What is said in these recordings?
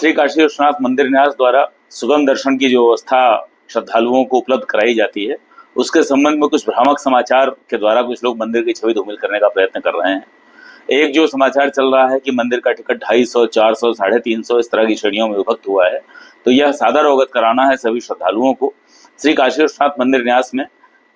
श्री काशी विश्वनाथ मंदिर न्यास द्वारा सुगम दर्शन की जो व्यवस्था श्रद्धालुओं को उपलब्ध कराई जाती है, उसके संबंध में कुछ भ्रामक समाचार के द्वारा कुछ लोग मंदिर की छवि धूमिल करने का प्रयत्न कर रहे हैं। एक जो समाचार चल रहा है कि मंदिर का टिकट 250, 400, 350 इस तरह की श्रेणियों में विभक्त हुआ है, तो यह सादर अवगत कराना है सभी श्रद्धालुओं को। श्री काशी विश्वनाथ मंदिर न्यास में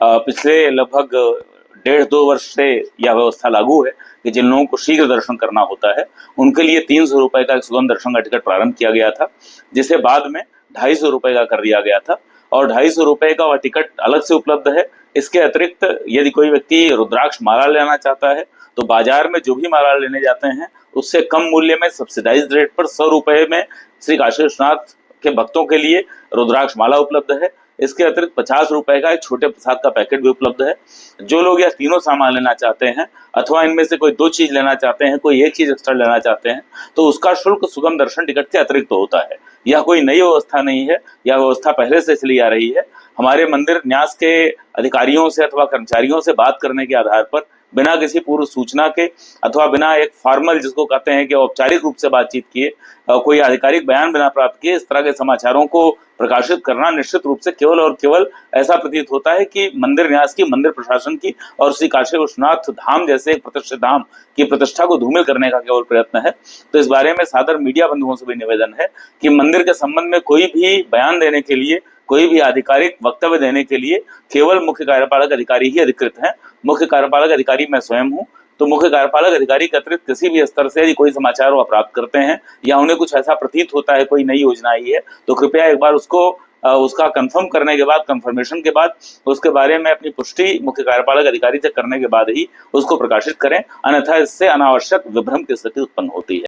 पिछले लगभग 1.5-2 वर्ष से यह व्यवस्था लागू है कि जिन लोगों को शीघ्र दर्शन करना होता है उनके लिए 300 रुपए का एक सुगम दर्शन का टिकट प्रारंभ किया गया था, जिसे बाद में 250 रुपए का कर दिया गया था और 250 रुपए का वह टिकट अलग से उपलब्ध है। इसके अतिरिक्त यदि कोई व्यक्ति रुद्राक्ष माला लेना चाहता है तो बाजार में जो भी माला लेने जाते हैं उससे कम मूल्य में सब्सिडाइज्ड रेट पर 100 रुपए में श्री काशी विश्वनाथ के भक्तों के लिए रुद्राक्ष माला उपलब्ध है। इसके अतिरिक्त 50 रुपए का एक छोटे प्रसाद का पैकेट भी उपलब्ध है। जो लोग यह तीनों सामान लेना चाहते हैं अथवा इनमें से कोई 2 चीज लेना चाहते हैं, कोई एक चीज एक्स्ट्रा लेना चाहते हैं, तो उसका शुल्क सुगम दर्शन टिकट के अतिरिक्त होता है। यह कोई नई व्यवस्था नहीं है, यह व्यवस्था पहले से चली आ रही है। हमारे मंदिर न्यास के अधिकारियों से अथवा कर्मचारियों से बात करने के आधार पर बिना किसी पूर्व सूचना के अथवा बिना एक फॉर्मल, जिसको कहते हैं कि औपचारिक रूप से बातचीत किए, कोई आधिकारिक बयान बिना प्राप्त किए इस तरह के समाचारों को प्रकाशित करना निश्चित रूप से केवल और केवल ऐसा प्रतीत होता है कि मंदिर न्यास की, मंदिर प्रशासन की और श्री काशी विश्वनाथ धाम जैसे एक प्रतिष्ठित धाम की प्रतिष्ठा को धूमिल करने का केवल प्रयत्न है। तो इस बारे में सादर मीडिया बंधुओं से भी निवेदन है कि मंदिर के संबंध में कोई भी बयान देने के लिए, कोई भी आधिकारिक वक्तव्य देने के लिए केवल मुख्य कार्यपालक अधिकारी ही अधिकृत हैं। मुख्य कार्यपालक अधिकारी मैं स्वयं हूँ, तो मुख्य कार्यपालक अधिकारी के अतिरिक्त किसी भी स्तर से यदि कोई समाचार वह प्राप्त करते हैं या उन्हें कुछ ऐसा प्रतीत होता है कोई नई योजना आई है, तो कृपया एक बार उसका कंफर्म करने के बाद, कंफर्मेशन के बाद, उसके बारे में अपनी पुष्टि मुख्य कार्यपालक अधिकारी से करने के बाद ही उसको प्रकाशित करें, अन्यथा इससे अनावश्यक विभ्रम की स्थिति उत्पन्न होती है।